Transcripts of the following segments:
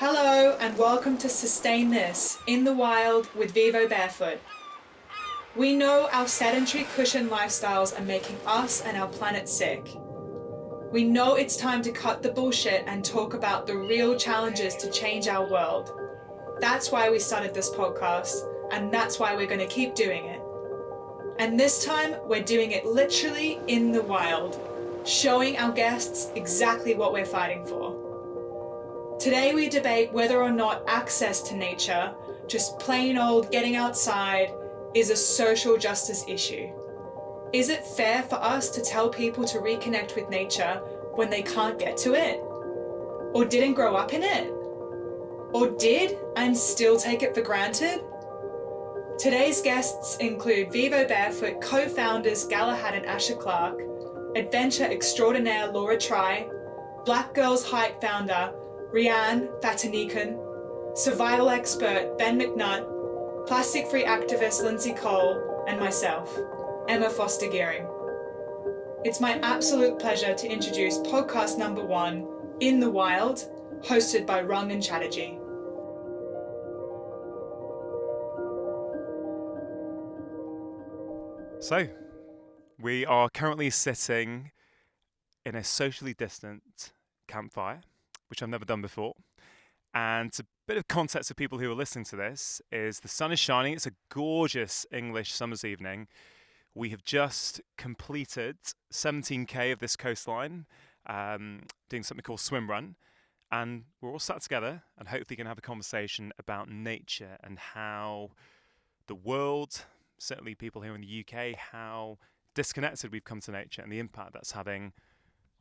Hello and welcome to Sustain This in the Wild with Vivobarefoot. We know our sedentary cushion lifestyles are making us and our planet sick. We know it's time to cut the bullshit and talk about the real challenges to change our world. That's why we started this podcast, and that's why we're going to keep doing it. And this time, we're doing it literally in the wild, showing our guests exactly what we're fighting for. Today we debate whether or not access to nature, just plain old getting outside, is a social justice issue. Is it fair for us to tell people to reconnect with nature when they can't get to it? Or didn't grow up in it? Or did and still take it for granted? Today's guests include Vivobarefoot co-founders Galahad and Asher Clark, adventure extraordinaire Laura Try, Black Girls Hike founder Rhiane Fatinikun, survival expert Ben McNutt, plastic-free activist Lindsey and myself, Emma Foster Gearing. It's my absolute pleasure to introduce podcast number 1, In the Wild, hosted by Rangan Chatterjee. So, we are currently sitting in a socially distant campfire, which I've never done before. And a bit of context for people who are listening to this is the sun is shining. It's a gorgeous English summer's evening. We have just completed 17k of this coastline, doing something called swim run. And we're all sat together and hopefully going to have a conversation about nature and how the world, certainly people here in the UK, how disconnected we've come to nature and the impact that's having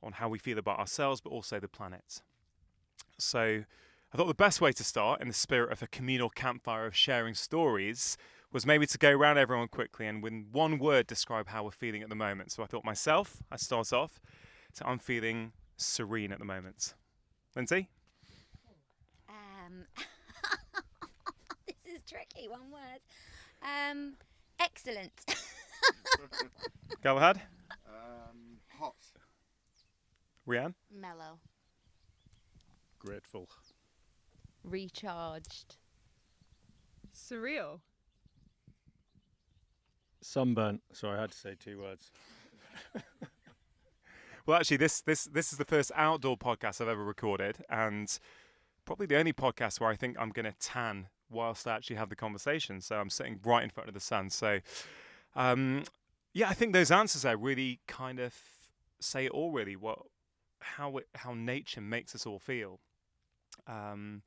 on how we feel about ourselves, but also the planet. So I thought the best way to start, in the spirit of a communal campfire of sharing stories, was maybe to go around everyone quickly and with one word describe how we're feeling at the moment. So I thought I'd start off. So I'm feeling serene at the moment. Lindsey? This is tricky, one word. Excellent. Galahad? Hot. Rhiane? Mellow. Grateful. Recharged. Surreal. Sunburnt. Sorry, I had to say 2 words. Well, actually, this is the first outdoor podcast I've ever recorded, and probably the only podcast where I think I'm going to tan whilst I actually have the conversation. So I'm sitting right in front of the sun. So, I think those answers there really kind of say it all. Really, how nature makes us all feel, and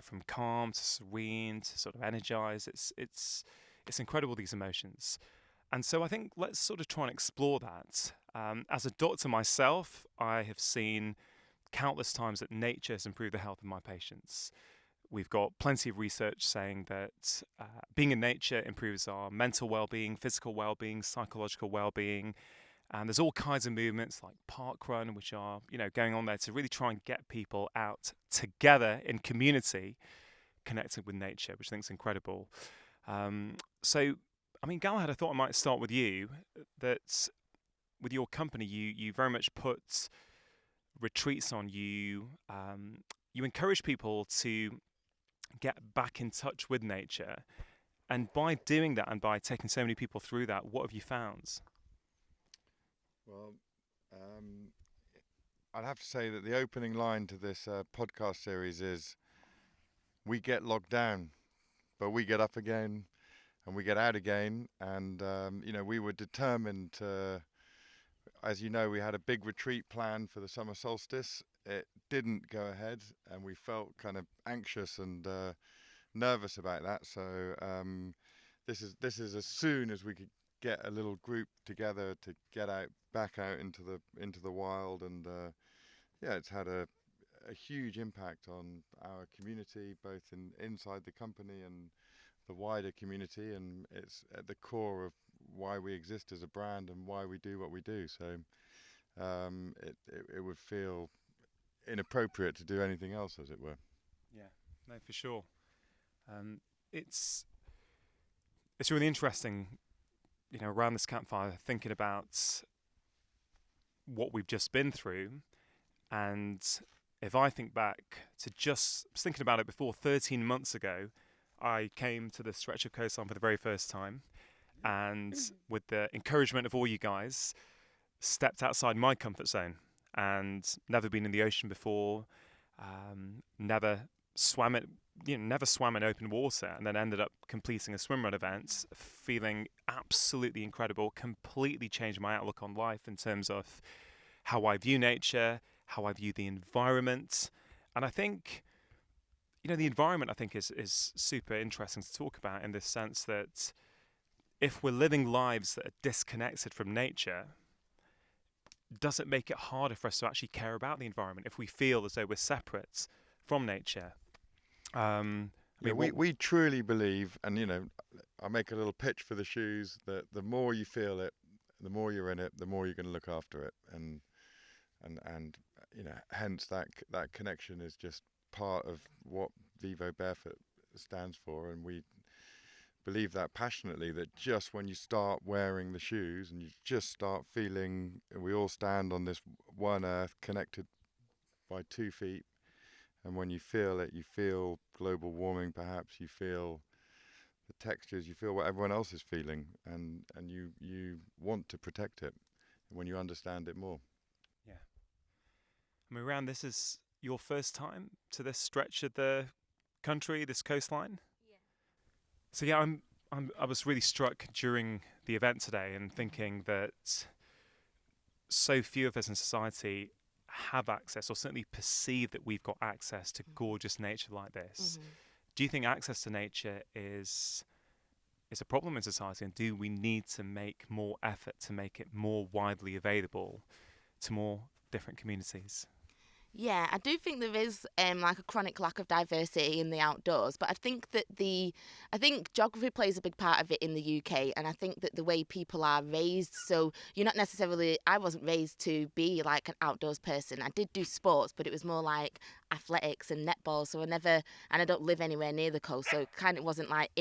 from calm to serene to sort of energized. It's incredible, these emotions. And so I think let's sort of try and explore that. As a doctor myself, I have seen countless times that nature has improved the health of my patients. We've got plenty of research saying that being in nature improves our mental well-being, physical well-being, psychological well-being. And there's all kinds of movements like park run, which are going on there to really try and get people out together in community, connecting with nature, which I think is incredible. Galahad, I thought I might start with you. That with your company, you very much put retreats on. You encourage people to get back in touch with nature, and by doing that and by taking so many people through that, what have you found? Well, I'd have to say that the opening line to this podcast series is, we get locked down, but we get up again and we get out again. And, we were determined to, as you know, we had a big retreat planned for the summer solstice. It didn't go ahead, and we felt kind of anxious and nervous about that. So this is as soon as we could get a little group together to get back out into the wild, and it's had a huge impact on our community, both inside the company and the wider community, and it's at the core of why we exist as a brand and why we do what we do. So it would feel inappropriate to do anything else, as it were. Yeah, no, for sure. It's really interesting, around this campfire, thinking about what we've just been through, and if I think back to just thinking about it before 13 months ago, I came to the stretch of coastline for the very first time, and with the encouragement of all you guys, stepped outside my comfort zone and never been in the ocean before, never swam it, never swam in open water, and then ended up completing a swim run event, feeling absolutely incredible, completely changed my outlook on life in terms of how I view nature, how I view the environment. And I think, the environment I think is super interesting to talk about in this sense that if we're living lives that are disconnected from nature, does it make it harder for us to actually care about the environment if we feel as though we're separate from nature? We truly believe, and I make a little pitch for the shoes, that the more you feel it, the more you're in it, the more you're going to look after it, and hence that connection is just part of what Vivo Barefoot stands for, and we believe that passionately, that just when you start wearing the shoes and you just start feeling, we all stand on this one earth connected by 2 feet, and when you feel it, you feel global warming, perhaps you feel the textures, you feel what everyone else is feeling, and you want to protect it when you understand it more. Yeah. Rhiane, this is your first time to this stretch of the country, this coastline? Yeah. So yeah, I was really struck during the event today and thinking that so few of us in society have access, or certainly perceive that we've got access to gorgeous nature like this. Do you think access to nature is a problem in society, and do we need to make more effort to make it more widely available to more different communities? Yeah, I do think there is like a chronic lack of diversity in the outdoors, but I think that I think geography plays a big part of it in the UK, and I think that the way people are raised, so you're not necessarily, I wasn't raised to be like an outdoors person. I did do sports, but it was more like athletics and netball, so and I don't live anywhere near the coast, so it kind of wasn't like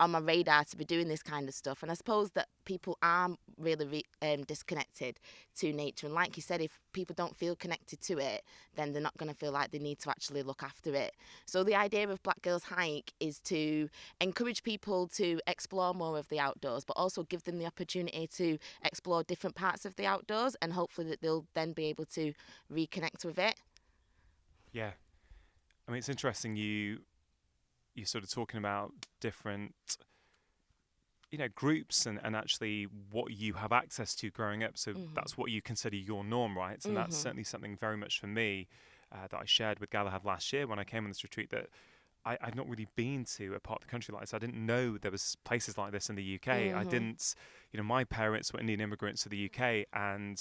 on my radar to be doing this kind of stuff. And I suppose that people are really disconnected to nature. And like you said, if people don't feel connected to it, then they're not going to feel like they need to actually look after it. So the idea of Black Girls Hike is to encourage people to explore more of the outdoors, but also give them the opportunity to explore different parts of the outdoors, and hopefully that they'll then be able to reconnect with it. Yeah. I mean, it's interesting you're sort of talking about different, groups and actually what you have access to growing up. So that's what you consider your norm, right? And that's certainly something very much for me that I shared with Galahad last year when I came on this retreat, that I'd not really been to a part of the country like this. I didn't know there was places like this in the UK. I didn't, my parents were Indian immigrants to the UK, and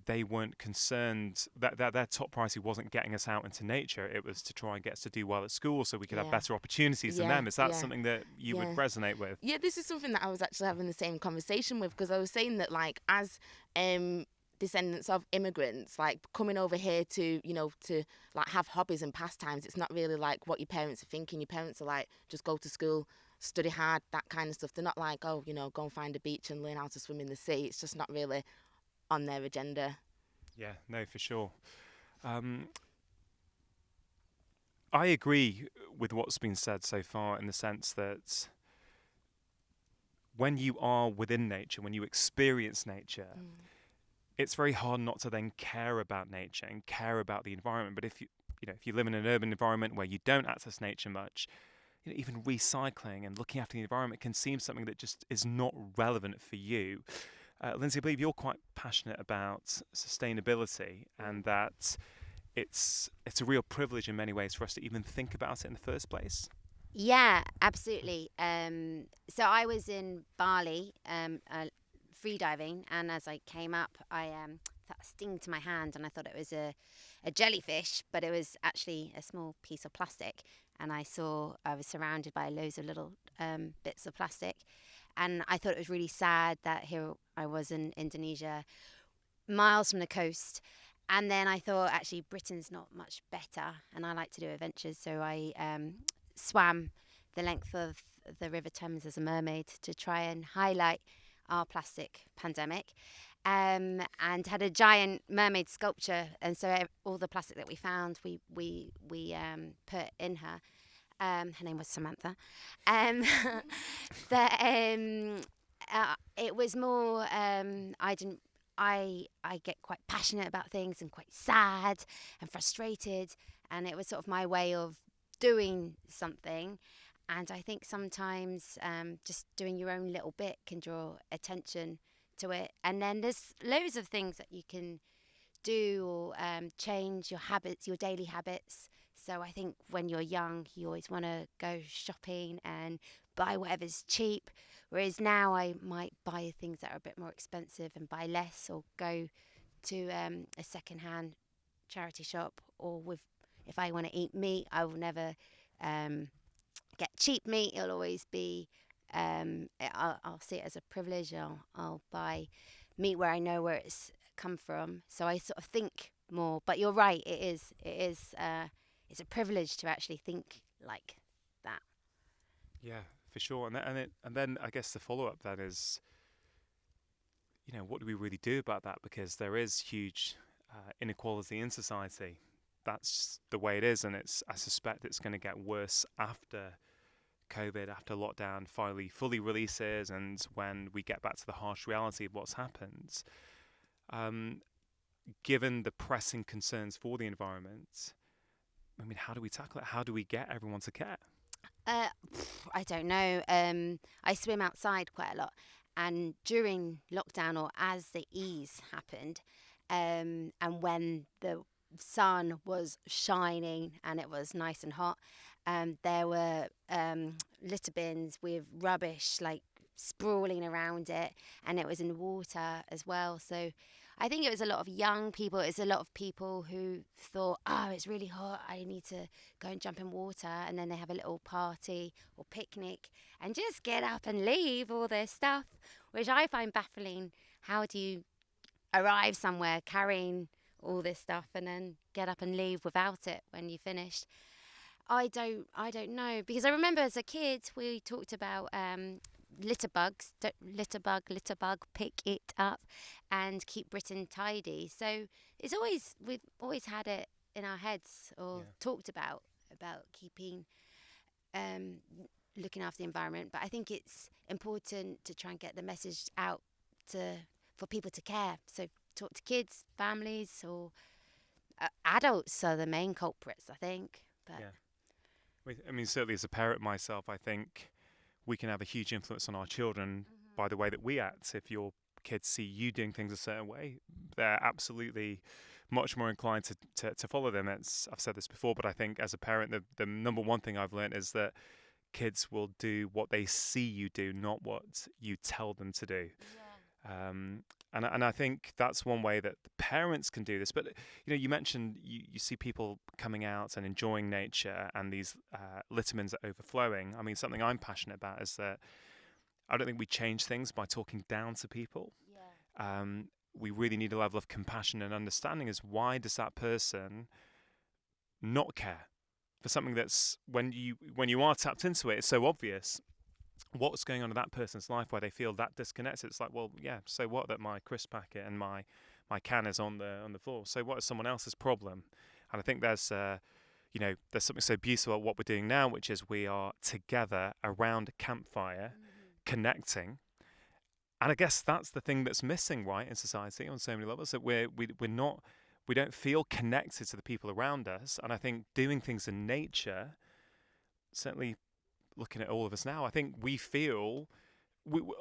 they weren't concerned that their top priority wasn't getting us out into nature. It was to try and get us to do well at school so we could have better opportunities than them. Is that something that you would resonate with? Yeah, this is something that I was actually having the same conversation with, because I was saying that, like, as descendants of immigrants, like, coming over here to, to like have hobbies and pastimes, it's not really like what your parents are thinking. Your parents are like, just go to school, study hard, that kind of stuff. They're not like, oh, go and find a beach and learn how to swim in the sea. It's just not really on their agenda. Yeah, no, for sure. I agree with what's been said so far, in the sense that when you are within nature, when you experience nature, it's very hard not to then care about nature and care about the environment. But if you live in an urban environment where you don't access nature much, even recycling and looking after the environment can seem something that just is not relevant for you. Lindsey, I believe you're quite passionate about sustainability, and that it's a real privilege in many ways for us to even think about it in the first place. Yeah, absolutely. So I was in Bali free diving, and as I came up, I felt a sting to my hand, and I thought it was a jellyfish, but it was actually a small piece of plastic. And I was surrounded by loads of little bits of plastic. And I thought it was really sad that here I was in Indonesia, miles from the coast. And then I thought, actually, Britain's not much better. And I like to do adventures. So I swam the length of the River Thames as a mermaid to try and highlight our plastic pandemic. and had a giant mermaid sculpture. And so all the plastic that we found, we put in her. Her name was Samantha. It was more. I get quite passionate about things and quite sad and frustrated, and it was sort of my way of doing something. And I think sometimes just doing your own little bit can draw attention to it. And then there's loads of things that you can do or change your habits, your daily habits. So I think when you're young, you always want to go shopping and buy whatever's cheap. Whereas now I might buy things that are a bit more expensive and buy less, or go to a second-hand charity shop. Or if I want to eat meat, I will never get cheap meat. It'll always be, I'll see it as a privilege. I'll buy meat where I know where it's come from. So I sort of think more. But you're right, it's a privilege to actually think like that. Yeah, for sure. And then I guess the follow-up then is, what do we really do about that? Because there is huge inequality in society. That's the way it is, and I suspect it's going to get worse after COVID, after lockdown finally fully releases, and when we get back to the harsh reality of what's happened. Given the pressing concerns for the environment, I mean, how do we tackle it? How do we get everyone to care? I don't know. I swim outside quite a lot, and during lockdown, or as the ease happened, and when the sun was shining and it was nice and hot, there were litter bins with rubbish like sprawling around it, and it was in water as well. So I think it was a lot of young people. It's a lot of people who thought, oh, it's really hot, I need to go and jump in water. And then they have a little party or picnic and just get up and leave all their stuff, which I find baffling. How do you arrive somewhere carrying all this stuff and then get up and leave without it when you finished? I don't know, because I remember as a kid we talked about litter bugs. Litter bug, pick it up and keep Britain tidy. So we've always had it in our heads, or talked about keeping looking after the environment. But I think it's important to try and get the message out for people to care. So talk to kids, families, or adults are the main culprits, I think. But I mean, certainly as a parent myself, I think we can have a huge influence on our children by the way that we act. If your kids see you doing things a certain way, they're absolutely much more inclined to follow them. I've said this before, but I think as a parent, the number one thing I've learned is that kids will do what they see you do, not what you tell them to do. Yeah. And I think that's one way that the parents can do this. But you mentioned you see people coming out and enjoying nature, and these littermans are overflowing. I mean, something I'm passionate about is that I don't think we change things by talking down to people. Yeah. We really need a level of compassion and understanding as why does that person not care for something that's, when you are tapped into it, it's so obvious what's going on in that person's life where they feel that disconnected. It's like, well, yeah, so what that my crisp packet and my can is on the floor? So what is someone else's problem? And I think there's something so beautiful about what we're doing now, which is we are together around a campfire, connecting. And I guess that's the thing that's missing, right, in society on so many levels, that we don't feel connected to the people around us. And I think doing things in nature, certainly looking at all of us now, I think we feel,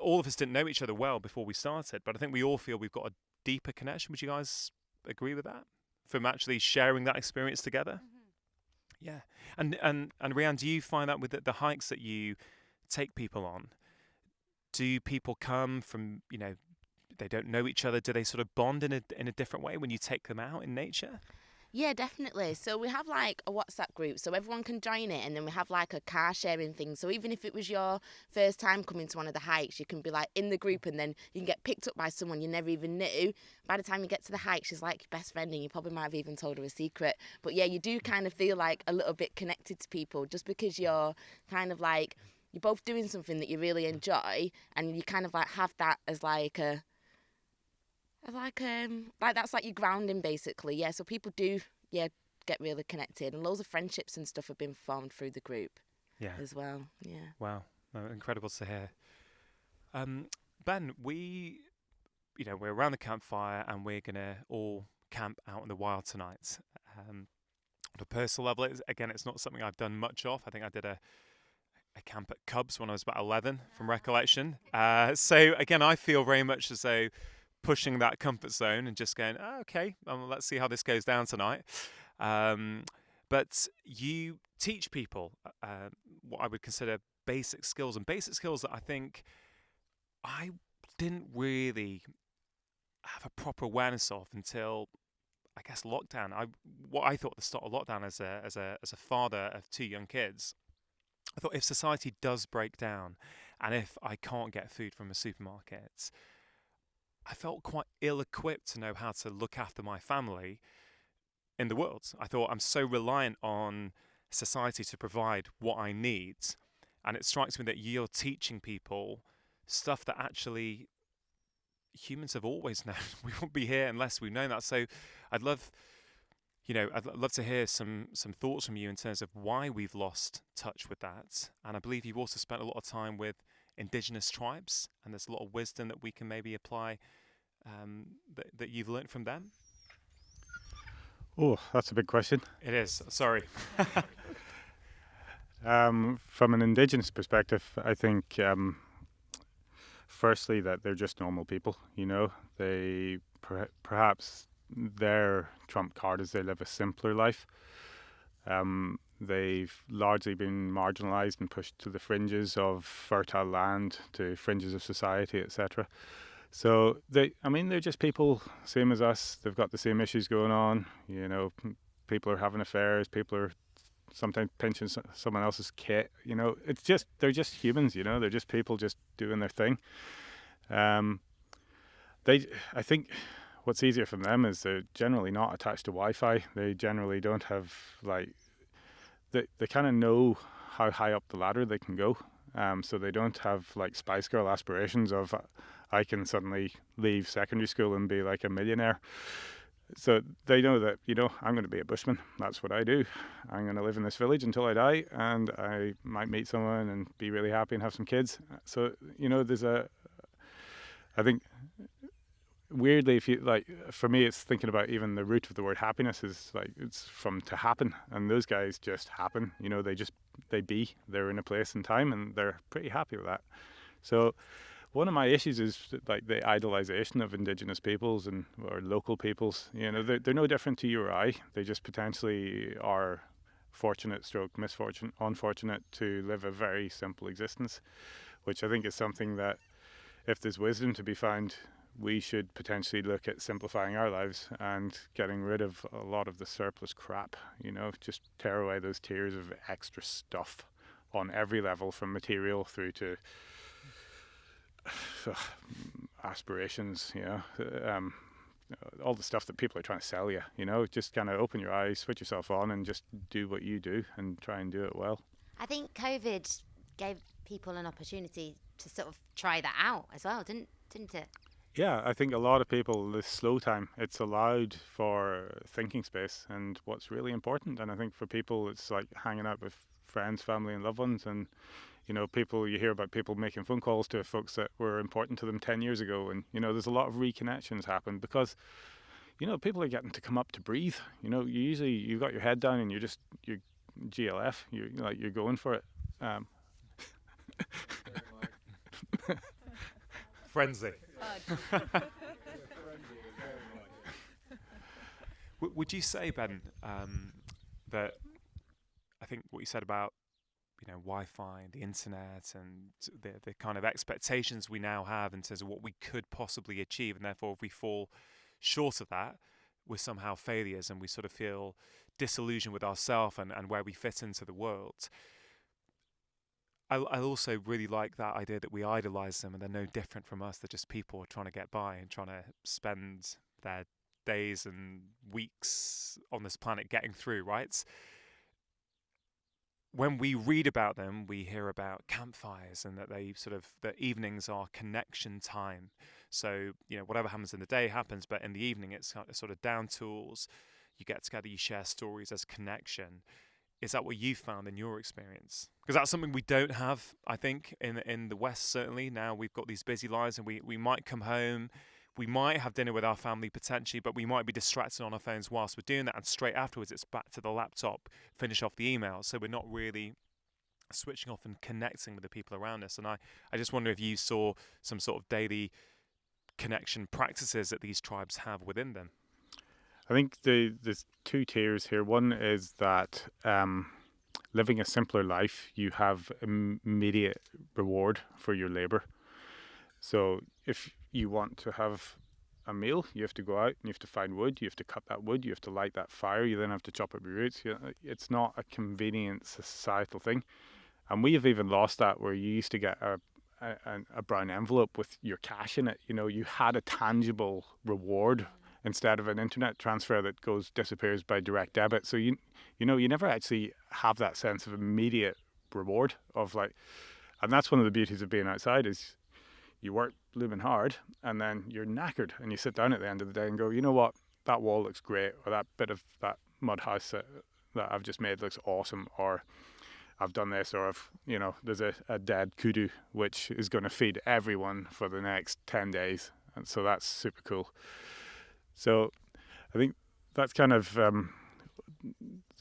all of us didn't know each other well before we started, but I think we all feel we've got a deeper connection. Would you guys agree with that? From actually sharing that experience together? Mm-hmm. Yeah. And Rhiane, do you find that with the hikes that you take people on, do people come from, they don't know each other, do they sort of bond in a different way when you take them out in nature? Yeah, definitely. So we have like a WhatsApp group so everyone can join it, and then we have like a car sharing thing. So even if it was your first time coming to one of the hikes, you can be like in the group, and then you can get picked up by someone you never even knew. By the time you get to the hike, she's like your best friend, and you probably might have even told her a secret. But yeah, you do kind of feel like a little bit connected to people just because you're kind of like, you're both doing something that you really enjoy, and you kind of like have that as like Like that's like your grounding basically. Yeah, so people do get really connected, and loads of friendships and stuff have been formed through the group. Yeah. As well. Yeah. Wow. No, incredible to hear. Ben, we're around the campfire and we're gonna all camp out in the wild tonight. On a personal level, it's not something I've done much of. I think I did a camp at Cubs when I was about 11 from recollection. So again, I feel very much as though pushing that comfort zone and just going, okay, let's see how this goes down tonight. But you teach people what I would consider basic skills, and basic skills that I think I didn't really have a proper awareness of until, I guess, lockdown. What I thought at the start of lockdown as a father of 2 young kids, I thought if society does break down and if I can't get food from a supermarket, I felt quite ill-equipped to know how to look after my family in the world. I thought I'm so reliant on society to provide what I need, and it strikes me that you're teaching people stuff that actually humans have always known. We won't be here unless we've known that. So I'd love to hear some thoughts from you in terms of why we've lost touch with that. And I believe you've also spent a lot of time with Indigenous tribes, and there's a lot of wisdom that we can maybe apply that you've learnt from them. Oh, that's a big question. It is. Sorry. From an Indigenous perspective, I think firstly that they're just normal people. They perhaps their trump card is they live a simpler life. They've largely been marginalised and pushed to the fringes of fertile land, to fringes of society, etc. So they're just people, same as us. They've got the same issues going on. People are having affairs. People are sometimes pinching someone else's kit. They're just humans. They're just people just doing their thing. I think what's easier for them is they're generally not attached to Wi-Fi. They generally don't have they kind of know how high up the ladder they can go. So they don't have Spice Girl aspirations of I can suddenly leave secondary school and be like a millionaire. So they know that, I'm going to be a bushman. That's what I do. I'm going to live in this village until I die, and I might meet someone and be really happy and have some kids. So, I think weirdly, if you for me, it's thinking about even the root of the word happiness is it's from to happen, and those guys just happen. They're in a place and time, and they're pretty happy with that. So one of my issues is the idolization of Indigenous peoples or local peoples. They're no different to you or I. They just potentially are fortunate / misfortune, unfortunate to live a very simple existence, which I think is something that if there's wisdom to be found, we should potentially look at simplifying our lives and getting rid of a lot of the surplus crap, just tear away those tiers of extra stuff on every level, from material through to aspirations, all the stuff that people are trying to sell you, just kind of open your eyes, switch yourself on, and just do what you do and try and do it well. I think COVID gave people an opportunity to sort of try that out as well, didn't it? Yeah, I think a lot of people, this slow time, it's allowed for thinking space and what's really important. And I think for people, it's like hanging out with friends, family and loved ones. And, you hear about people making phone calls to folks that were important to them 10 years ago. And, there's a lot of reconnections happen because, people are getting to come up to breathe. You've got your head down and you're GLF, you're going for it. Frenzy. Would you say, Ben, that I think what you said about Wi-Fi and the internet and the kind of expectations we now have in terms of what we could possibly achieve, and therefore if we fall short of that, we're somehow failures and we sort of feel disillusioned with ourselves and where we fit into the world. I also really like that idea that we idolize them and they're no different from us. They're just people trying to get by and trying to spend their days and weeks on this planet getting through, right? when we read about them, we hear about campfires and that the evenings are connection time. So, whatever happens in the day happens, but in the evening it's sort of down tools. You get together, you share stories as connection. Is that what you found in your experience? Because that's something we don't have, I think, in the West, certainly. Now we've got these busy lives, and we might come home, we might have dinner with our family potentially, but we might be distracted on our phones whilst we're doing that, and straight afterwards it's back to the laptop, finish off the emails. So we're not really switching off and connecting with the people around us. And I just wonder if you saw some sort of daily connection practices that these tribes have within them. I think there's two tiers here. One is that living a simpler life, you have immediate reward for your labour. So if you want to have a meal, you have to go out and you have to find wood, you have to cut that wood, you have to light that fire, you then have to chop up your roots. It's not a convenient societal thing. And we have even lost that, where you used to get a brown envelope with your cash in it. You had a tangible reward instead of an internet transfer that disappears by direct debit. So you never actually have that sense of immediate reward and that's one of the beauties of being outside, is you work blooming hard and then you're knackered and you sit down at the end of the day and go, you know what, that wall looks great, or that bit of that mud house that I've just made looks awesome, or I've done this, or there's a dead kudu which is going to feed everyone for the next 10 days. And so that's super cool. So I think that's kind of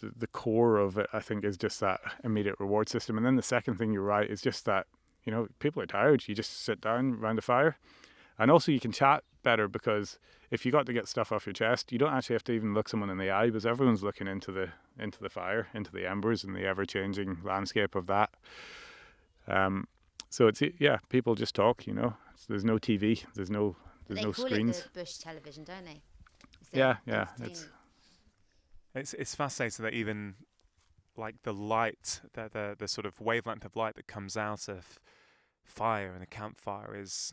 the core of it, I think, is just that immediate reward system. And then the second thing, you're right, is just that, people are tired. You just sit down around the fire. And also you can chat better, because if you got to get stuff off your chest, you don't actually have to even look someone in the eye, because everyone's looking into the fire, into the embers and the ever-changing landscape of that. So it's, people just talk, There's no TV, there's no screens. They call it the bush television, don't they? Yeah. It's fascinating that even like the light, the sort of wavelength of light that comes out of fire and a campfire is,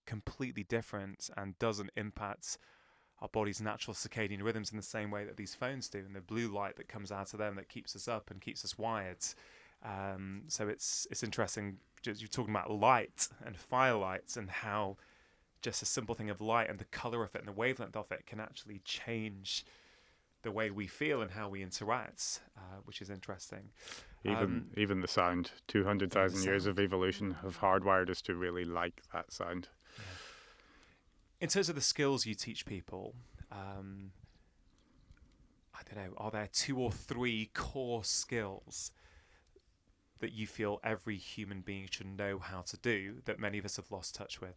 completely different and doesn't impact our body's natural circadian rhythms in the same way that these phones do, and the blue light that comes out of them that keeps us up and keeps us wired. So it's interesting. You're talking about light and firelight, and how just a simple thing of light and the colour of it and the wavelength of it can actually change the way we feel and how we interact, which is interesting. Even the sound, 200,000 years of evolution have hardwired us to really like that sound. Yeah. In terms of the skills you teach people, I don't know, are there 2 or 3 core skills that you feel every human being should know how to do that many of us have lost touch with?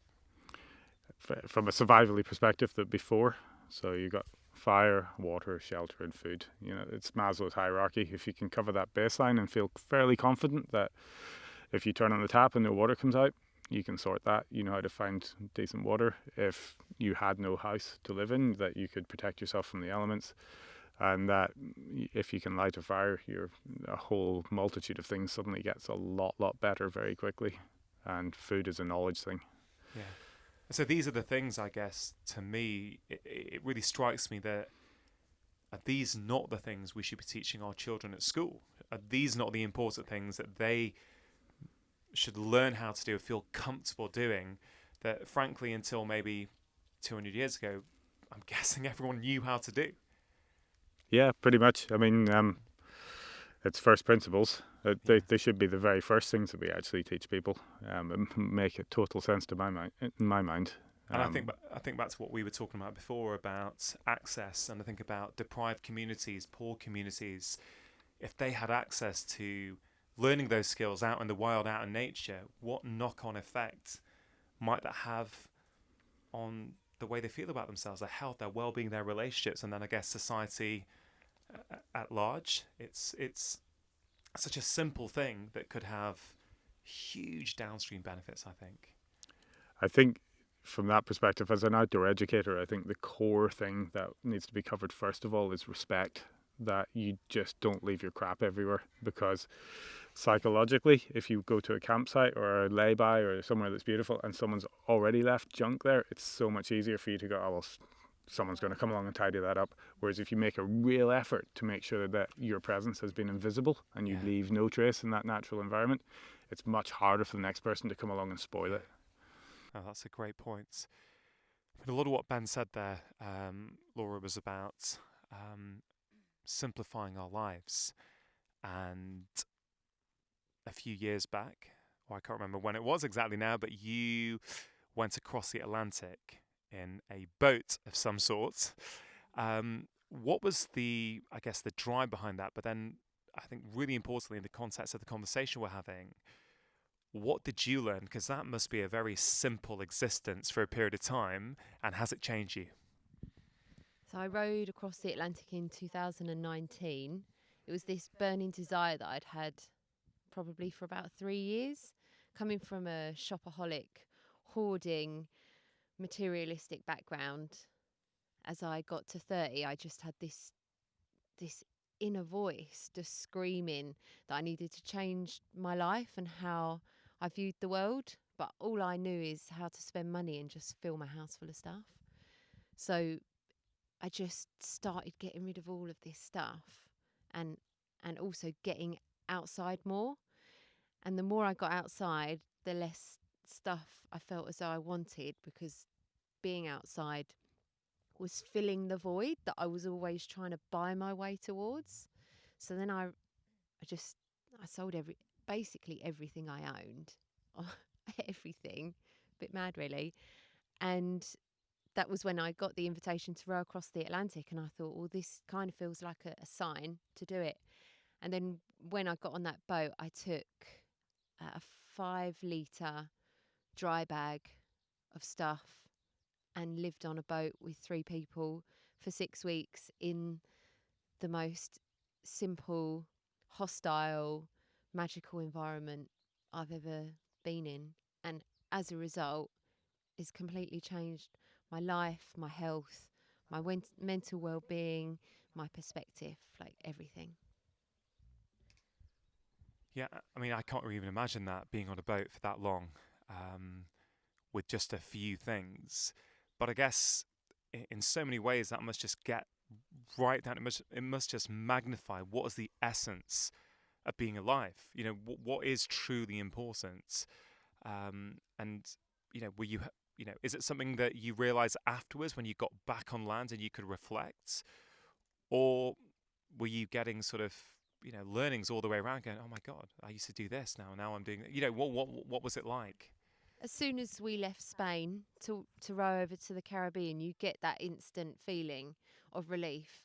From a survivally perspective, that before, so you got fire, water, shelter, and food. It's Maslow's hierarchy. If you can cover that baseline and feel fairly confident that if you turn on the tap and no water comes out, you can sort that. You know how to find decent water. If you had no house to live in, that you could protect yourself from the elements. And that if you can light a fire, a whole multitude of things suddenly gets a lot better very quickly. And food is a knowledge thing. Yeah. So these are the things, I guess, to me, it really strikes me that are these not the things we should be teaching our children at school? Are these not the important things that they should learn how to do, feel comfortable doing, that frankly until maybe 200 years ago, I'm guessing everyone knew how to do? Yeah, pretty much. I mean, it's first principles. They should be the very first things that we actually teach people. And make a total sense to in my mind. And I think back to what we were talking about before about access, and I think about deprived communities, poor communities. If they had access to learning those skills out in the wild, out in nature, what knock-on effect might that have on the way they feel about themselves, their health, their well-being, their relationships, and then I guess society at large? It's such a simple thing that could have huge downstream benefits, I think. From that perspective, as an outdoor educator, I think the core thing that needs to be covered first of all is respect, that you just don't leave your crap everywhere, because psychologically, if you go to a campsite or a lay-by or somewhere that's beautiful and someone's already left junk there, it's so much easier for you to go, oh, well, someone's going to come along and tidy that up. Whereas if you make a real effort to make sure that your presence has been invisible and you leave no trace in that natural environment, it's much harder for the next person to come along and spoil it. Oh, that's a great point. But a lot of what Ben said there, Laura, was about simplifying our lives. And a few years back, or I can't remember when it was exactly now, but you went across the Atlantic in a boat of some sort. What was the drive behind that? But then I think really importantly in the context of the conversation we're having, what did you learn? Because that must be a very simple existence for a period of time. And has it changed you? So I rowed across the Atlantic in 2019. It was this burning desire that I'd had probably for about 3 years, coming from a shopaholic, hoarding, materialistic background. As I got to 30, I just had this inner voice just screaming that I needed to change my life and how I viewed the world. But all I knew is how to spend money and just fill my house full of stuff. So I just started getting rid of all of this stuff and also getting outside more. And the more I got outside, the less stuff I felt as though I wanted, because being outside was filling the void that I was always trying to buy my way towards. So then I sold basically everything I owned, everything, a bit mad really. And that was when I got the invitation to row across the Atlantic, and I thought, well, this kind of feels like a sign to do it. And then when I got on that boat, I took a 5-litre dry bag of stuff and lived on a boat with 3 people for 6 weeks in the most simple, hostile, magical environment I've ever been in. And as a result, it's completely changed my life, my health, my mental well-being, my perspective, like everything. Yeah, I mean, I can't even imagine that, being on a boat for that long with just a few things. But I guess in so many ways that must just get right down. It must just magnify what is the essence of being alive. You know, what is truly important. And you know, is it something that you realize afterwards when you got back on land and you could reflect, or were you getting sort of, you know, learnings all the way around, going, oh my God, I used to do this now I'm doing, you know, what was it like? As soon as we left Spain to row over to the Caribbean, you get that instant feeling of relief,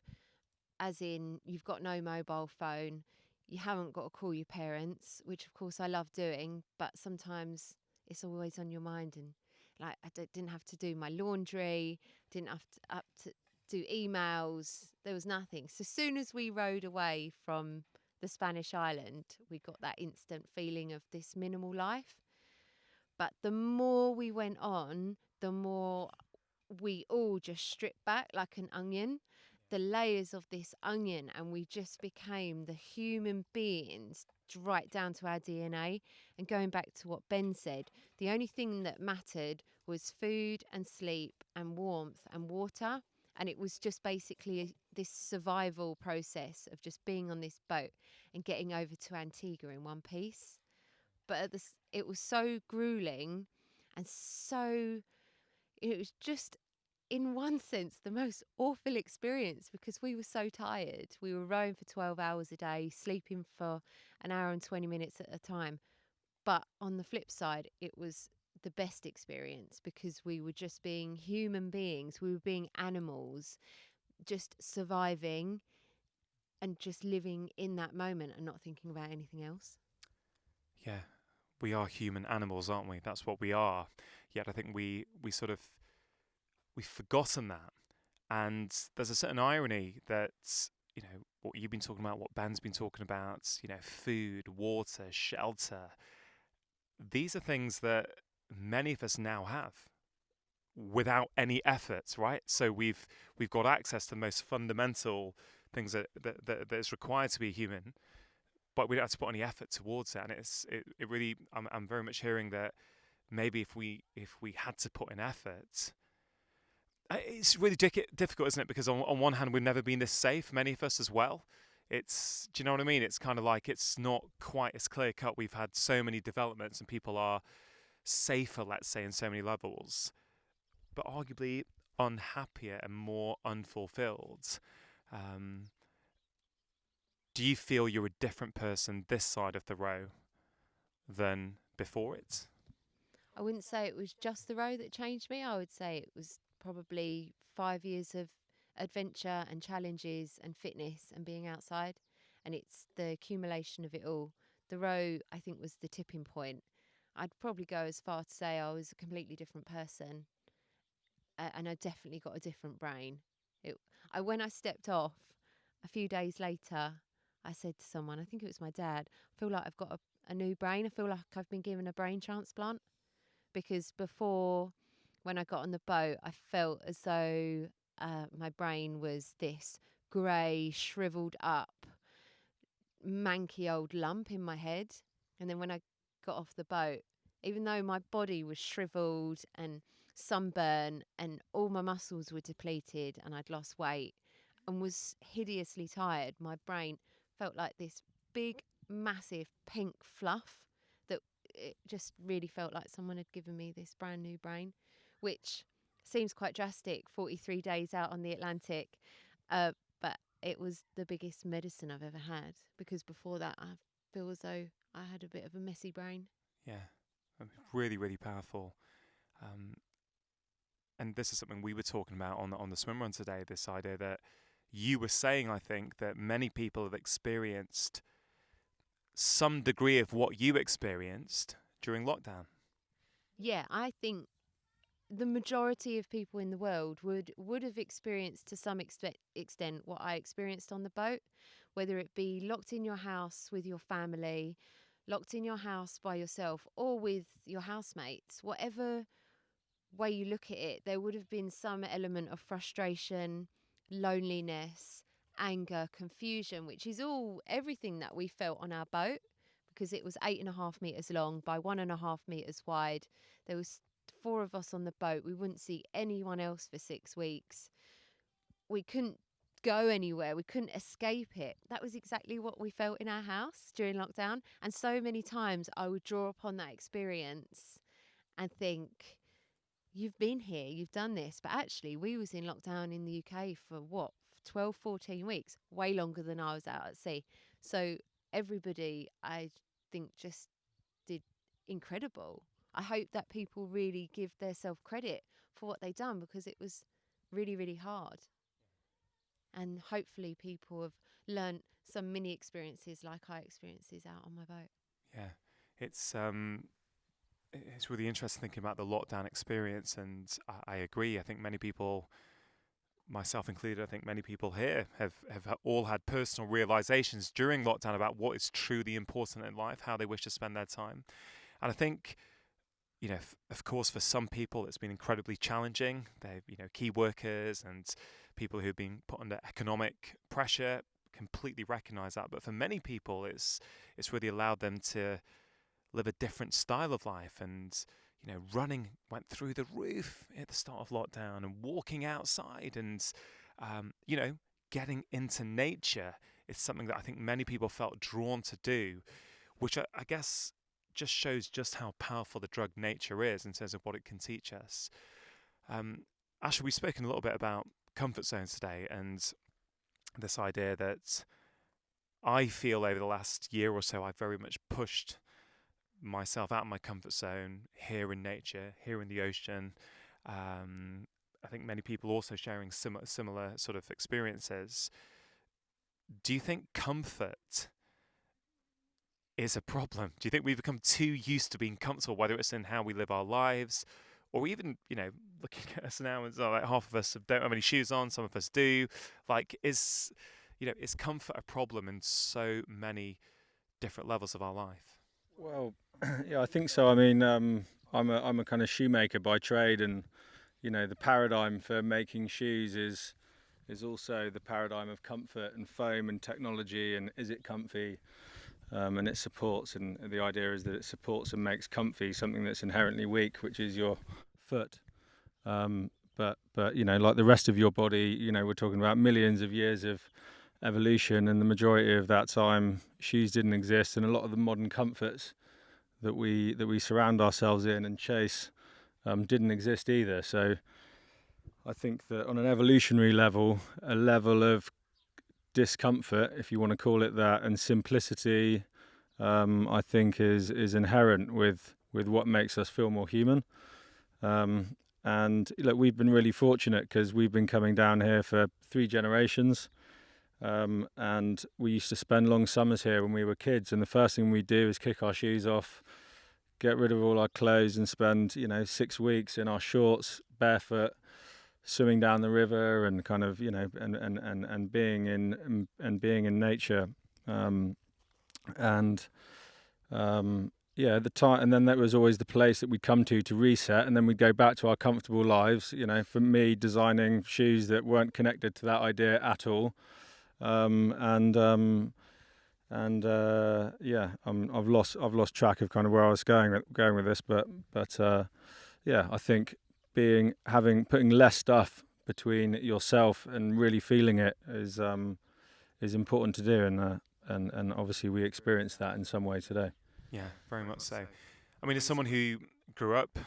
as in you've got no mobile phone, you haven't got to call your parents, which of course I love doing, but sometimes it's always on your mind. And like didn't have to do my laundry, didn't have to do emails, there was nothing. So as soon as we rowed away from the Spanish island, we got that instant feeling of this minimal life. But the more we went on, the more we all just stripped back like an onion, the layers of this onion, and we just became the human beings right down to our DNA. And going back to what Ben said, the only thing that mattered was food and sleep and warmth and water. And it was just basically this survival process of just being on this boat and getting over to Antigua in one piece. But it was so grueling, and it was just, in one sense, the most awful experience, because we were so tired. We were rowing for 12 hours a day, sleeping for an hour and 20 minutes at a time. But on the flip side, it was the best experience, because we were just being human beings. We were being animals, just surviving and just living in that moment and not thinking about anything else. Yeah, we are human animals, aren't we? That's what we are. Yet I think we've forgotten that. And there's a certain irony that, you know, what you've been talking about, what Ben's been talking about, you know, food, water, shelter. These are things that many of us now have without any effort, right? So we've got access to the most fundamental things that is required to be a human, but we don't have to put any effort towards that. And it really, I'm very much hearing that maybe if we had to put in effort, It's really difficult, isn't it? Because on one hand, we've never been this safe, many of us as well. Do you know what I mean? It's kind of like it's not quite as clear cut. We've had so many developments and people are safer, let's say, in so many levels, but arguably unhappier and more unfulfilled. Do you feel you're a different person this side of the row than before it? I wouldn't say it was just the row that changed me. I would say it was probably 5 years of adventure and challenges and fitness and being outside. And it's the accumulation of it all. The row, I think, was the tipping point. I'd probably go as far to say I was a completely different person. And I definitely got a different brain. When I stepped off, a few days later, I said to someone, I think it was my dad, I feel like I've got a new brain. I feel like I've been given a brain transplant. Because before, when I got on the boat, I felt as though my brain was this grey, shriveled up, manky old lump in my head. And then when I got off the boat, even though my body was shriveled and sunburned and all my muscles were depleted and I'd lost weight and was hideously tired, my brain felt like this big, massive pink fluff that it just really felt like someone had given me this brand new brain, which seems quite drastic, 43 days out on the Atlantic. But it was the biggest medicine I've ever had, because before that I feel as though I had a bit of a messy brain. Yeah, really, really powerful. And this is something we were talking about on the swim run today, this idea that you were saying, I think, that many people have experienced some degree of what you experienced during lockdown. Yeah, I think the majority of people in the world would have experienced to some extent what I experienced on the boat, whether it be locked in your house with your family, locked in your house by yourself, or with your housemates. Whatever way you look at it, there would have been some element of frustration, loneliness, anger, confusion, which is everything that we felt on our boat, because it was 8.5 meters long by 1.5 meters wide. There was 4 of us on the boat. We wouldn't see anyone else for 6 weeks. We couldn't go anywhere. We couldn't escape it. That was exactly what we felt in our house during lockdown. And so many times I would draw upon that experience and think, you've been here, you've done this. But actually, we was in lockdown in the UK for 12, 14 weeks, way longer than I was out at sea. So everybody, I think, just did incredible. I hope that people really give themselves credit for what they've done, because it was really, really hard. And hopefully people have learned some mini experiences like I experiences out on my boat. Yeah, it's really interesting thinking about the lockdown experience, and I agree. I think many people, myself included, I think many people here have all had personal realizations during lockdown about what is truly important in life, how they wish to spend their time. And I think, of course, for some people it's been incredibly challenging. They're, key workers and people who've been put under economic pressure completely recognise that. But for many people, it's really allowed them to live a different style of life. And, running went through the roof at the start of lockdown, and walking outside and, getting into nature is something that I think many people felt drawn to do, which I guess just shows just how powerful the drug nature is in terms of what it can teach us. Ashley, we've spoken a little bit about comfort zones today, and this idea that I feel over the last year or so I've very much pushed myself out of my comfort zone here in nature, here in the ocean. I think many people also sharing similar sort of experiences. Do you think comfort is a problem? Do you think we've become too used to being comfortable, whether it's in how we live our lives, or even, looking at us now, it's like half of us don't have any shoes on, some of us do. Like, is comfort a problem in so many different levels of our life? Well, yeah, I think so. I mean, I'm a kind of shoemaker by trade, and the paradigm for making shoes is also the paradigm of comfort and foam and technology, and is it comfy? And it supports, and the idea is that it supports and makes comfy something that's inherently weak, which is your foot. But but like the rest of your body, we're talking about millions of years of evolution, and the majority of that time shoes didn't exist, and a lot of the modern comforts that we surround ourselves in and chase didn't exist either. So I think that on an evolutionary level, a level of discomfort, if you want to call it that, and simplicity, I think is inherent with what makes us feel more human. And look, we've been really fortunate because we've been coming down here for 3 generations. And we used to spend long summers here when we were kids, and the first thing we do is kick our shoes off, get rid of all our clothes, and spend 6 weeks in our shorts, barefoot, swimming down the river, and kind of and being in nature. The time, and then that was always the place that we'd come to reset, and then we'd go back to our comfortable lives. For me, designing shoes that weren't connected to that idea at all. I've lost track of kind of where I was going with this, but I think putting less stuff between yourself and really feeling it is important to do, and obviously we experience that in some way today. Yeah, very much so. I mean, as someone who grew up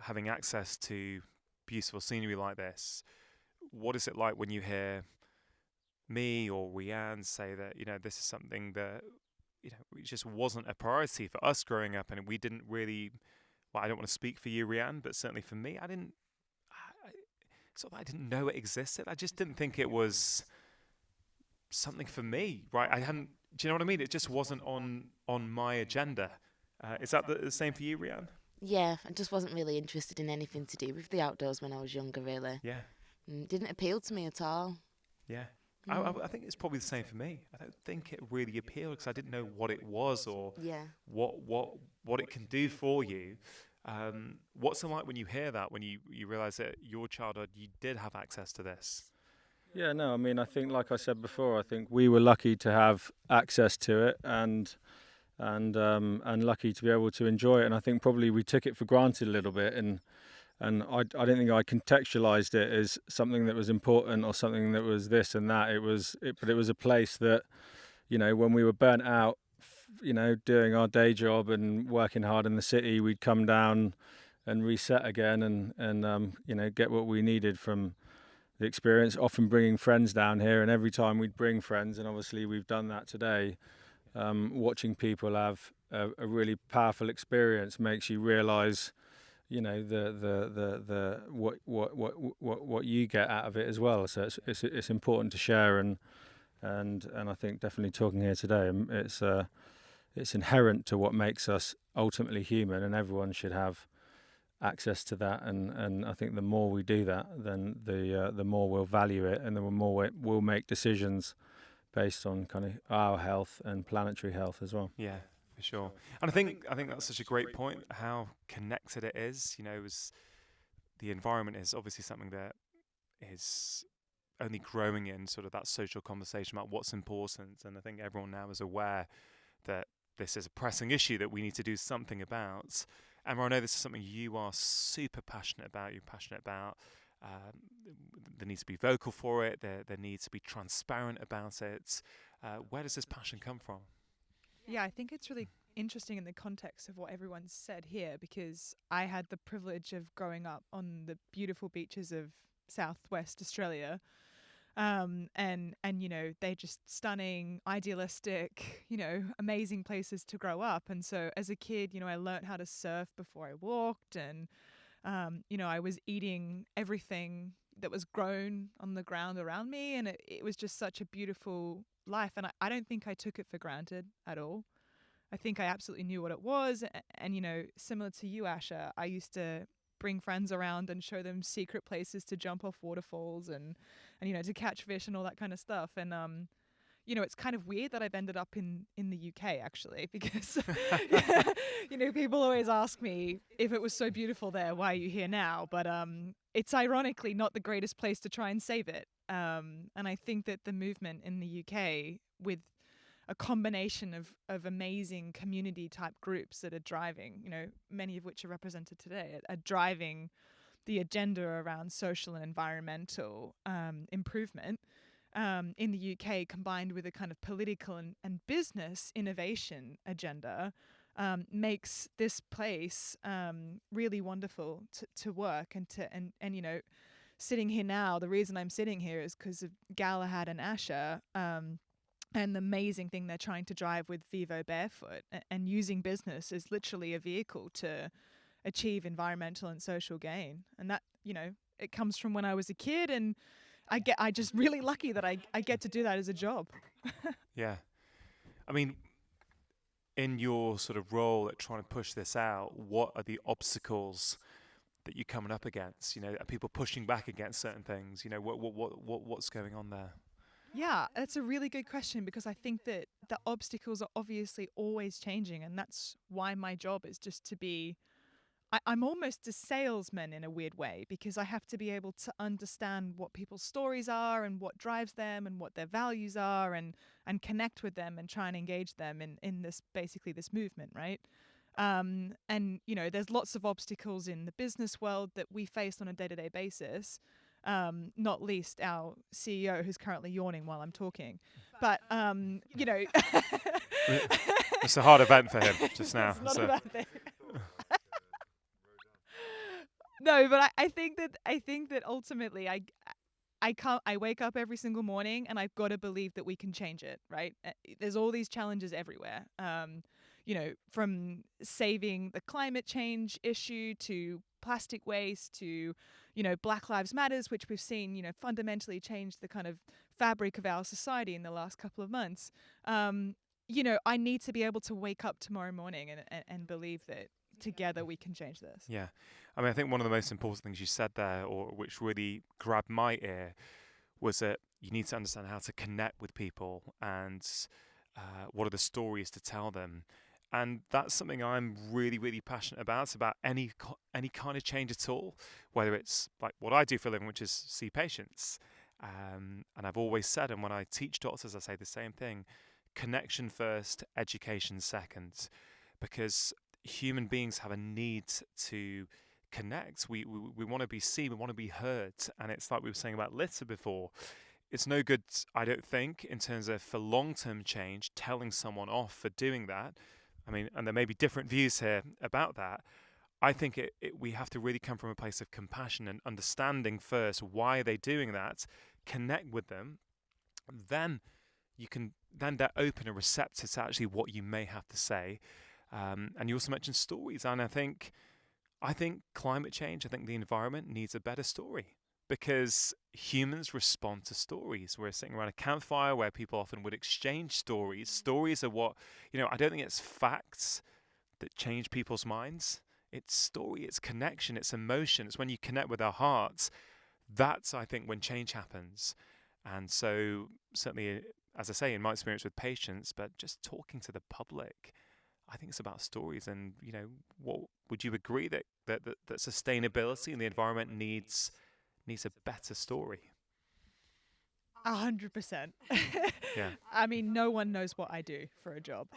having access to beautiful scenery like this, what is it like when you hear me or Rhiane say that this is something that it just wasn't a priority for us growing up, and we didn't really, well, I don't want to speak for you, Rhiane, but certainly for me, I didn't know it existed. I just didn't think it was something for me, right? Do you know what I mean? It just wasn't on my agenda. Is that the same for you, Rhiane? Yeah, I just wasn't really interested in anything to do with the outdoors when I was younger, really. Yeah. Didn't appeal to me at all. Yeah. I think it's probably the same for me. I don't think it really appealed because I didn't know what it was or what it can do for you. What's it like when you hear that, when you realise that your childhood, you did have access to this? Yeah, no, I mean, I think, like I said before, I think we were lucky to have access to it and lucky to be able to enjoy it. And I think probably we took it for granted a little bit, and I don't think I contextualized it as something that was important or something that was this and that. But it was a place that, when we were burnt out, doing our day job and working hard in the city, we'd come down and reset again and get what we needed from the experience, often bringing friends down here. And every time we'd bring friends, and obviously we've done that today, watching people have a really powerful experience makes you realize the what you get out of it as well. So it's important to share, and I think definitely talking here today, it's inherent to what makes us ultimately human, and everyone should have access to that. And I think the more we do that, then the more we'll value it, and the more we'll make decisions based on kind of our health and planetary health as well. Yeah. For sure. And I think that's such a great point, how connected it is. The environment is obviously something that is only growing in sort of that social conversation about what's important. And I think everyone now is aware that this is a pressing issue that we need to do something about. Emma, I know this is something you are super passionate about. You're passionate about there needs to be vocal for it. There needs to be transparent about it. Where does this passion come from? Yeah, I think it's really interesting in the context of what everyone's said here, because I had the privilege of growing up on the beautiful beaches of southwest Australia. And they're just stunning, idealistic, amazing places to grow up. And so as a kid, I learned how to surf before I walked, and, I was eating everything that was grown on the ground around me. And it was just such a beautiful life. And I don't think I took it for granted at all. I think I absolutely knew what it was. And, similar to you, Asha, I used to bring friends around and show them secret places to jump off waterfalls and to catch fish and all that kind of stuff. And, it's kind of weird that I've ended up in the UK, actually, because, people always ask me, if it was so beautiful there, why are you here now? But it's ironically not the greatest place to try and save it. And I think that the movement in the UK, with a combination of amazing community type groups that are driving, many of which are represented today, are driving the agenda around social and environmental improvement in the UK, combined with a kind of political and business innovation agenda, makes this place really wonderful to work and you know, sitting here now, the reason I'm sitting here is because of Galahad and Asher, and the amazing thing they're trying to drive with Vivobarefoot, and using business as literally a vehicle to achieve environmental and social gain. And that, you know, it comes from when I was a kid, and I just really lucky that I get to do that as a job. Yeah. I mean, in your sort of role at trying to push this out, what are the obstacles that you're coming up against? You know, are people pushing back against certain things? You know, what's going on there? Yeah, that's a really good question, because I think that the obstacles are obviously always changing, and that's why my job is just to be, I'm almost a salesman in a weird way, because I have to be able to understand what people's stories are and what drives them and what their values are, and connect with them and try and engage them in this, basically this movement, right? And, you know, there's lots of obstacles in the business world that we face on a day-to-day basis. Not least our CEO, who's currently yawning while I'm talking. But, you know... It's a hard event for him just now. It's not a bad thing. No, but I think that ultimately I wake up every single morning and I've got to believe that we can change it, right? There's all these challenges everywhere. You know, from saving the climate change issue to plastic waste to, you know, Black Lives Matters, which we've seen, you know, fundamentally change the kind of fabric of our society in the last couple of months. You know, I need to be able to wake up tomorrow morning and believe that together we can change this. Yeah. I mean, I think one of the most important things you said there, or which really grabbed my ear, was that you need to understand how to connect with people and what are the stories to tell them. And that's something I'm really, really passionate about. It's about any kind of change at all, whether it's like what I do for a living, which is see patients. And I've always said, and when I teach doctors, I say the same thing: connection first, education second, because human beings have a need to connect. We want to be seen, we want to be heard. And it's like we were saying about litter before. It's no good, I don't think, in terms of for long-term change, telling someone off for doing that. I mean, and there may be different views here about that. I think we have to really come from a place of compassion and understanding first why they're doing that, connect with them, then they're open and receptive to actually what you may have to say. And you also mentioned stories, and I think climate change, I think the environment needs a better story, because humans respond to stories. We're sitting around a campfire where people often would exchange stories. Stories are what, you know, I don't think it's facts that change people's minds. It's story, it's connection, it's emotion. It's when you connect with our hearts. That's, I think, when change happens. And so certainly, as I say, in my experience with patients, but just talking to the public, I think it's about stories. And, you know, what would you agree that sustainability and the environment needs a better story? 100%. Yeah. I mean, no one knows what I do for a job.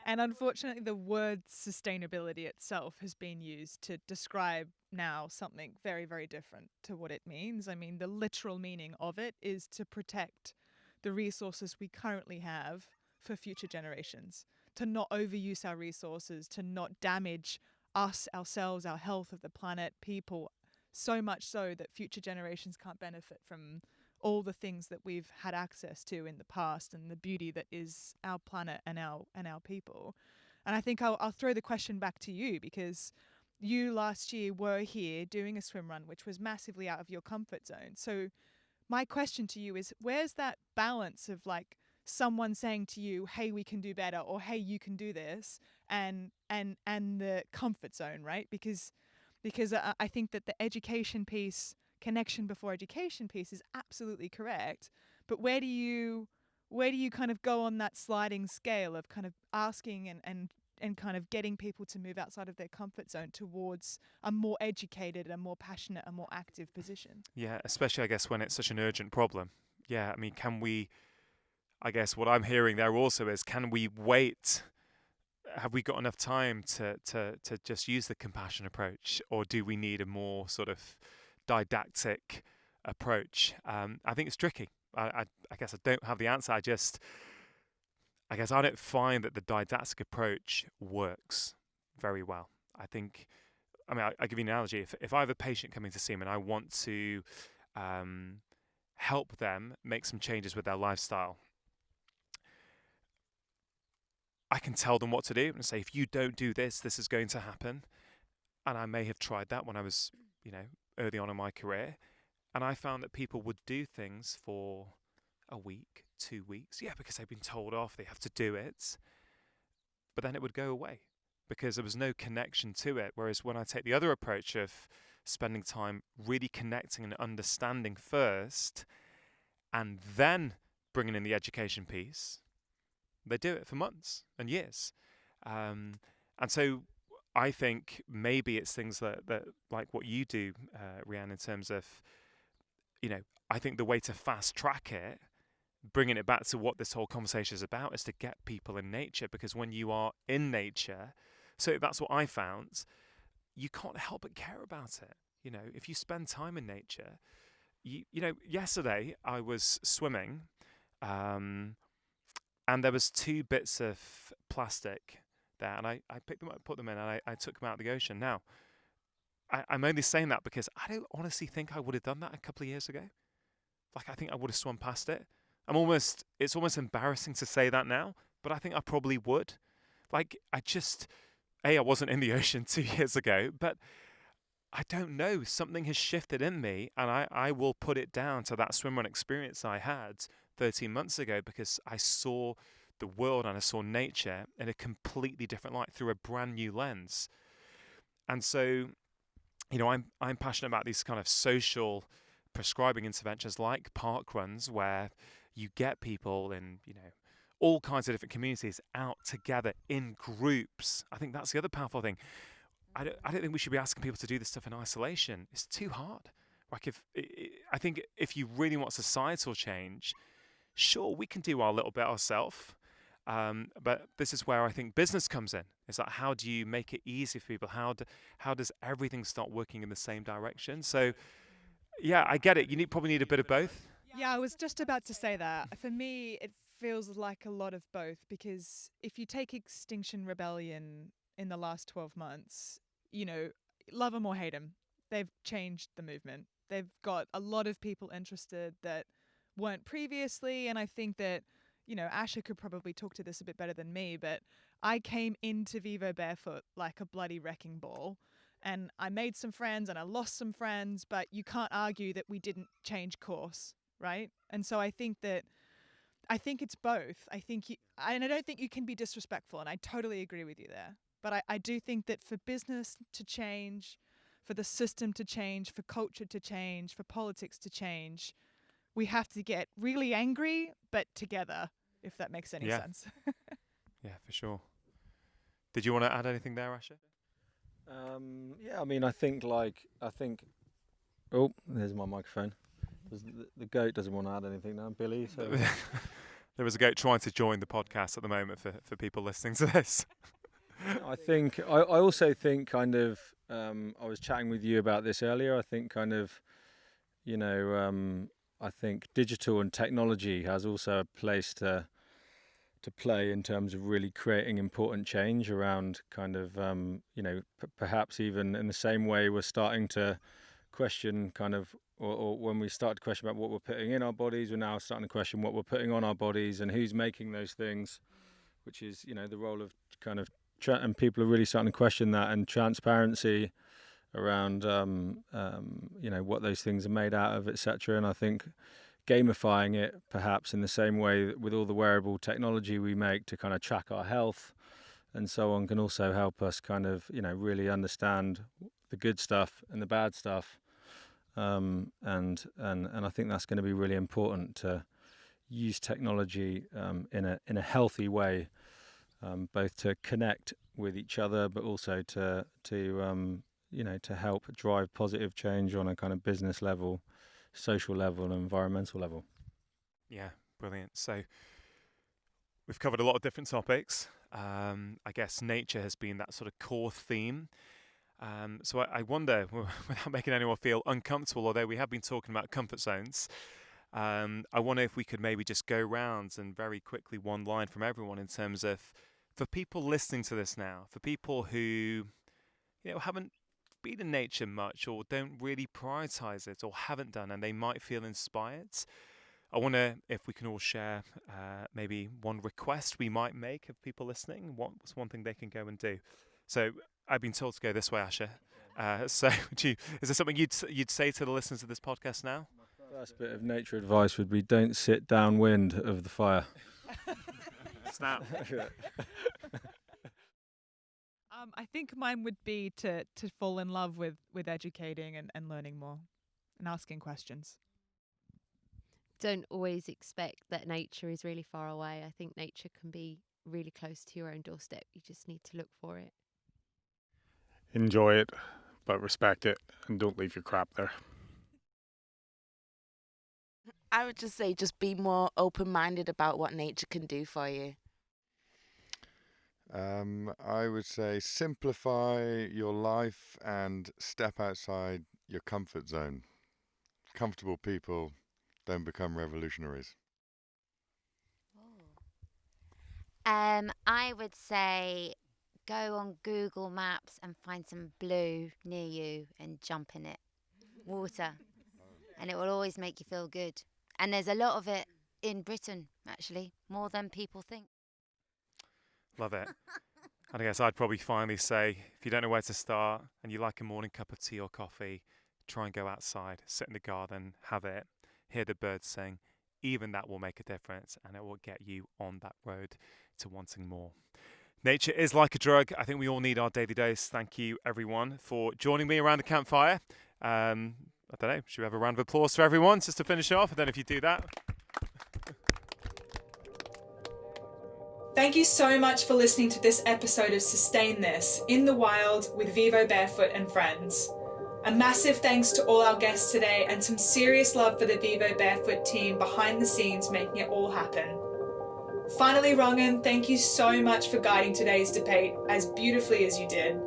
And unfortunately, the word sustainability itself has been used to describe now something very, very different to what it means. I mean, the literal meaning of it is to protect the resources we currently have for future generations, to not overuse our resources, to not damage us, ourselves, our health of the planet, people, so much so that future generations can't benefit from all the things that we've had access to in the past and the beauty that is our planet and our people. And I think I'll throw the question back to you, because you last year were here doing a swim run, which was massively out of your comfort zone. So my question to you is, where's that balance of like someone saying to you, hey, we can do better, or hey, you can do this, and the comfort zone, right? Because I think that the education piece, connection before education piece, is absolutely correct. But where do you kind of go on that sliding scale of kind of asking and kind of getting people to move outside of their comfort zone towards a more educated, a more passionate, a more active position? Yeah, especially, I guess, when it's such an urgent problem. Yeah, I mean, I guess what I'm hearing there also is, can we wait have we got enough time to just use the compassion approach, or do we need a more sort of didactic approach? I think it's tricky. I guess I don't have the answer. I guess I don't find that the didactic approach works very well. I think, I mean, I'll give you an analogy. If I have a patient coming to see me and I want to help them make some changes with their lifestyle, I can tell them what to do and say, if you don't do this, this is going to happen. And I may have tried that when I was, early on in my career. And I found that people would do things for a week, 2 weeks, because they've been told off, they have to do it. But then it would go away because there was no connection to it. Whereas when I take the other approach of spending time really connecting and understanding first, and then bringing in the education piece, they do it for months and years. And so I think maybe it's things that like what you do, Rhiane, in terms of, I think the way to fast track it, bringing it back to what this whole conversation is about, is to get people in nature. Because when you are in nature, so that's what I found, you can't help but care about it. If you spend time in nature, yesterday I was swimming, and there was 2 bits of plastic there, and I picked them up, put them in, and I took them out of the ocean. Now, I'm only saying that because I don't honestly think I would have done that a couple of years ago. Like, I think I would have swum past it. It's almost embarrassing to say that now, but I think I probably would. Like, I wasn't in the ocean 2 years ago, but I don't know, something has shifted in me, and I will put it down to that swim run experience I had 13 months ago, because I saw the world and I saw nature in a completely different light through a brand new lens. And so, I'm passionate about these kind of social prescribing interventions like park runs, where you get people in, all kinds of different communities out together in groups. I think that's the other powerful thing. I don't think we should be asking people to do this stuff in isolation. It's too hard. Like, I think if you really want societal change, sure, we can do our little bit ourselves. But this is where I think business comes in. It's like, how do you make it easy for people? How does everything start working in the same direction? So, I get it. You probably need a bit of both. Yeah, I was just about to say that. For me, it feels like a lot of both, because if you take Extinction Rebellion in the last 12 months, love them or hate them, they've changed the movement. They've got a lot of people interested that weren't previously, and I think that, Asha could probably talk to this a bit better than me, but I came into Vivobarefoot like a bloody wrecking ball, and I made some friends and I lost some friends, but you can't argue that we didn't change course, right? And so I think it's both. I don't think you can be disrespectful, and I totally agree with you there. But I do think that for business to change, for the system to change, for culture to change, for politics to change, we have to get really angry, but together, if that makes any sense. Yeah, for sure. Did you want to add anything there, Asha? I think. Oh, there's my microphone. The goat doesn't want to add anything now, Billy. So there was a goat trying to join the podcast at the moment for people listening to this. I also think kind of, I was chatting with you about this earlier. I think kind of, I think digital and technology has also a place to play in terms of really creating important change around kind of, perhaps even in the same way we're starting to question kind of, or when we start to question about what we're putting in our bodies, we're now starting to question what we're putting on our bodies and who's making those things, which is, the role of kind of, and people are really starting to question that, and transparency around, what those things are made out of, etc. And I think gamifying it perhaps in the same way with all the wearable technology we make to kind of track our health and so on can also help us kind of, really understand the good stuff and the bad stuff. And I think that's going to be really important to use technology in a healthy way, both to connect with each other, but also to help drive positive change on a kind of business level, social level, and environmental level. Yeah, brilliant. So We've covered a lot of different topics. I guess nature has been that sort of core theme. So I wonder, without making anyone feel uncomfortable, although we have been talking about comfort zones, I wonder if we could maybe just go round and very quickly one line from everyone in terms of, for people listening to this now, for people who haven't been in nature much or don't really prioritise it or haven't done, and they might feel inspired. I wonder if we can all share maybe one request we might make of people listening. What's one thing they can go and do? So I've been told to go this way, Asher. So is there something you'd say to the listeners of this podcast now? My first bit of nature advice would be don't sit downwind of the fire. Snap. I think mine would be to fall in love with educating and learning more and asking questions. Don't always expect that nature is really far away. I think nature can be really close to your own doorstep. You just need to look for it. Enjoy it, but respect it, and don't leave your crap there. I would just say just be more open-minded about what nature can do for you. I would say simplify your life and step outside your comfort zone. Comfortable people don't become revolutionaries. I would say go on Google Maps and find some blue near you and jump in it. Water. And it will always make you feel good. And there's a lot of it in Britain, actually, more than people think. Love it. And I guess I'd probably finally say, if you don't know where to start and you like a morning cup of tea or coffee, try and go outside, sit in the garden, have it, hear the birds sing. Even that will make a difference, and it will get you on that road to wanting more. Nature is like a drug. I think we all need our daily dose. Thank you, everyone, for joining me around the campfire. I don't know, should we have a round of applause for everyone just to finish off? I don't know if you do that. Thank you so much for listening to this episode of Sustain This in the Wild with Vivo Barefoot and friends. A massive thanks to all our guests today and some serious love for the Vivo Barefoot team behind the scenes making it all happen. Finally, Rangan, thank you so much for guiding today's debate as beautifully as you did.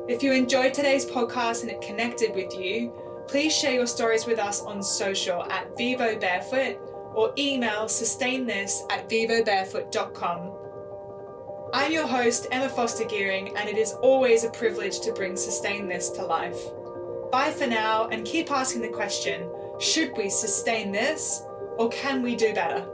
If you enjoyed today's podcast and it connected with you, please share your stories with us on social at Vivo Barefoot or email sustainthis@vivobarefoot.com. I'm your host, Emma Foster-Gearing, and it is always a privilege to bring Sustain This to life. Bye for now, and keep asking the question, should we sustain this, or can we do better?